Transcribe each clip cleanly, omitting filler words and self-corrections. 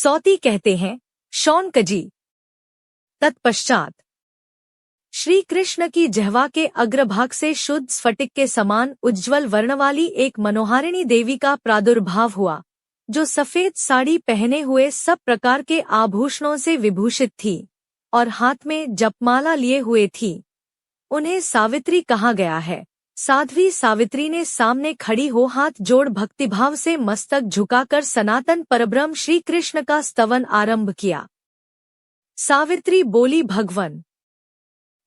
सौती कहते हैं शौनकजी। तत्पश्चात श्री कृष्ण की जिह्वा के अग्रभाग से शुद्ध स्फटिक के समान उज्ज्वल वर्ण वाली एक मनोहारिणी देवी का प्रादुर्भाव हुआ, जो सफेद साड़ी पहने हुए सब प्रकार के आभूषणों से विभूषित थी और हाथ में जपमाला लिए हुए थी। उन्हें सावित्री कहा गया है। साध्वी सावित्री ने सामने खड़ी हो हाथ जोड़ भक्तिभाव से मस्तक झुकाकर सनातन परब्रह्म श्री कृष्ण का स्तवन आरंभ किया। सावित्री बोली, भगवन,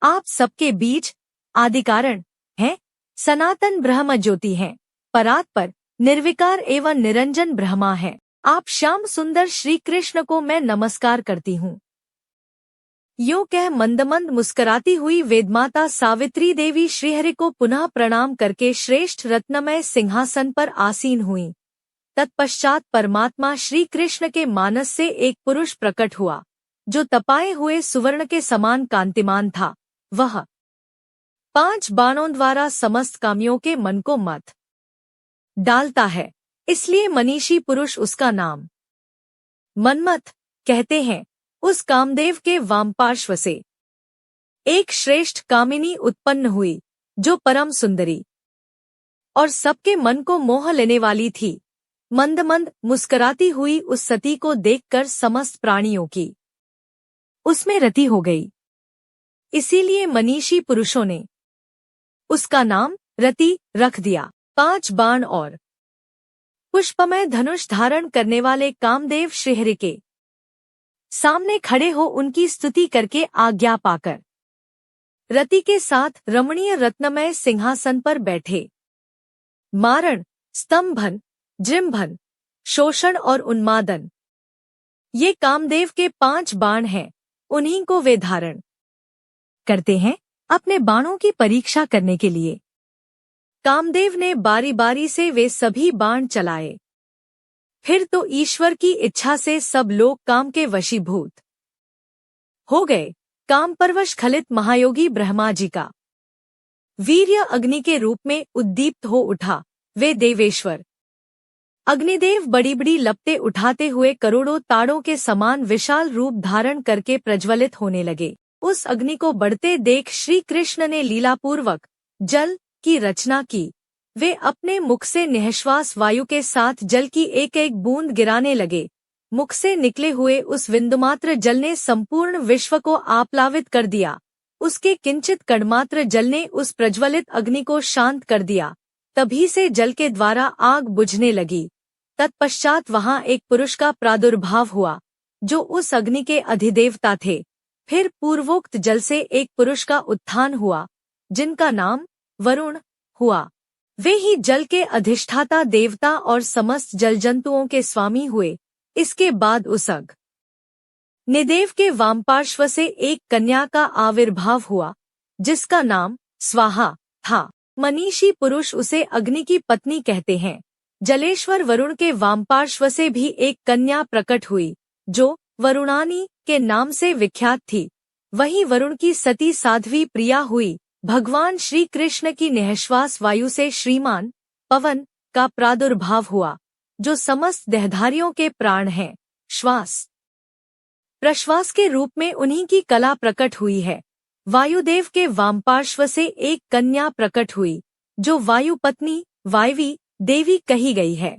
आप सबके बीच आदिकारण हैं, सनातन ब्रह्म ज्योति हैं, परात्पर, निर्विकार एवं निरंजन ब्रह्मा हैं। आप श्याम सुंदर श्री कृष्ण को मैं नमस्कार करती हूँ। यो कह मंद मंद मुस्कराती हुई वेदमाता सावित्री देवी श्रीहरि को पुनः प्रणाम करके श्रेष्ठ रत्नमय सिंहासन पर आसीन हुई। तत्पश्चात परमात्मा श्री कृष्ण के मानस से एक पुरुष प्रकट हुआ, जो तपाए हुए सुवर्ण के समान कांतिमान था। वह 5 बाणों द्वारा समस्त कामियों के मन को मत डालता है, इसलिए मनीषी पुरुष उसका नाम मन्मथ कहते हैं। उस कामदेव के वामपार्श्व से एक श्रेष्ठ कामिनी उत्पन्न हुई, जो परम सुंदरी और सबके मन को मोह लेने वाली थी। मंद मंद मुस्कराती हुई उस सती को देखकर समस्त प्राणियों की उसमें रति हो गई। इसीलिए मनीषी पुरुषों ने उसका नाम रति रख दिया। 5 बाण और पुष्पमय धनुष धारण करने वाले कामदेव श्रीहरि के सामने खड़े हो उनकी स्तुति करके आज्ञा पाकर रति के साथ रमणीय रत्नमय सिंहासन पर बैठे। मारण, स्तंभन, जृंभन, शोषण और उन्मादन, ये कामदेव के 5 बाण हैं। उन्हीं को वे धारण करते हैं अपने बाणों की परीक्षा करने के लिए। कामदेव ने बारी बारी से वे सभी बाण चलाए। फिर तो ईश्वर की इच्छा से सब लोग काम के वशीभूत हो गए। काम परवश खलित महायोगी ब्रह्मा जी का वीर्य अग्नि के रूप में उद्दीप्त हो उठा। वे देवेश्वर अग्निदेव बड़ी बड़ी लपटें उठाते हुए करोड़ों ताड़ों के समान विशाल रूप धारण करके प्रज्वलित होने लगे। उस अग्नि को बढ़ते देख श्री कृष्ण ने लीलापूर्वक जल की रचना की। वे अपने मुख से निःश्वास वायु के साथ जल की एक एक बूंद गिराने लगे। मुख से निकले हुए उस बिंदुमात्र जल ने संपूर्ण विश्व को आप्लावित कर दिया। उसके किंचित कणमात्र जल ने उस प्रज्वलित अग्नि को शांत कर दिया। तभी से जल के द्वारा आग बुझने लगी। तत्पश्चात वहां एक पुरुष का प्रादुर्भाव हुआ, जो उस अग्नि के अधिदेवता थे। फिर पूर्वोक्त जल से एक पुरुष का उत्थान हुआ, जिनका नाम वरुण हुआ। वे ही जल के अधिष्ठाता देवता और समस्त जलजंतुओं के स्वामी हुए। इसके बाद उस अग्निदेव के वामपार्श्व से एक कन्या का आविर्भाव हुआ, जिसका नाम स्वाहा था। मनीषी पुरुष उसे अग्नि की पत्नी कहते हैं। जलेश्वर वरुण के वामपार्श्व से भी एक कन्या प्रकट हुई, जो वरुणानी के नाम से विख्यात थी। वहीं वरुण की सती साध्वी प्रिया हुई। भगवान श्री कृष्ण की निःश्वास वायु से श्रीमान पवन का प्रादुर्भाव हुआ, जो समस्त देहधारियों के प्राण हैं। श्वास प्रश्वास के रूप में उन्हीं की कला प्रकट हुई है। वायुदेव के वामपार्श्व से एक कन्या प्रकट हुई, जो वायु पत्नी वायवी देवी कही गई है।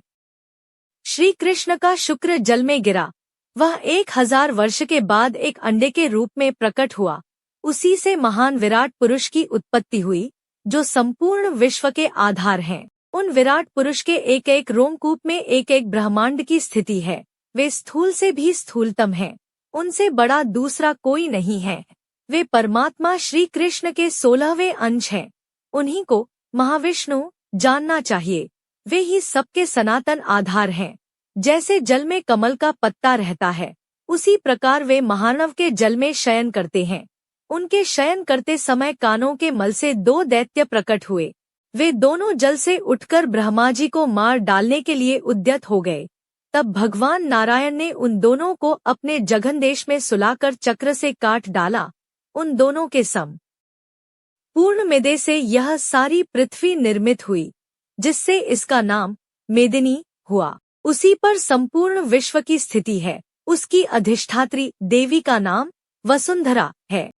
श्री कृष्ण का शुक्र जल में गिरा। वह 1000 वर्ष के बाद एक अंडे के रूप में प्रकट हुआ। उसी से महान विराट पुरुष की उत्पत्ति हुई, जो संपूर्ण विश्व के आधार हैं। उन विराट पुरुष के एक एक रोमकूप में एक एक ब्रह्मांड की स्थिति है। वे स्थूल से भी स्थूलतम हैं। उनसे बड़ा दूसरा कोई नहीं है। वे परमात्मा श्री कृष्ण के 16वें अंश हैं। उन्हीं को महाविष्णु जानना चाहिए। वे ही सबके सनातन आधार हैं। जैसे जल में कमल का पत्ता रहता है, उसी प्रकार वे महानव के जल में शयन करते हैं। उनके शयन करते समय कानों के मल से 2 दैत्य प्रकट हुए। वे दोनों जल से उठकर ब्रह्मा जी को मार डालने के लिए उद्यत हो गए। तब भगवान नारायण ने उन दोनों को अपने जघन देश में सुलाकर चक्र से काट डाला। उन दोनों के सम पूर्ण मेदे से यह सारी पृथ्वी निर्मित हुई, जिससे इसका नाम मेदिनी हुआ। उसी पर संपूर्ण विश्व की स्थिति है। उसकी अधिष्ठात्री देवी का नाम वसुंधरा है।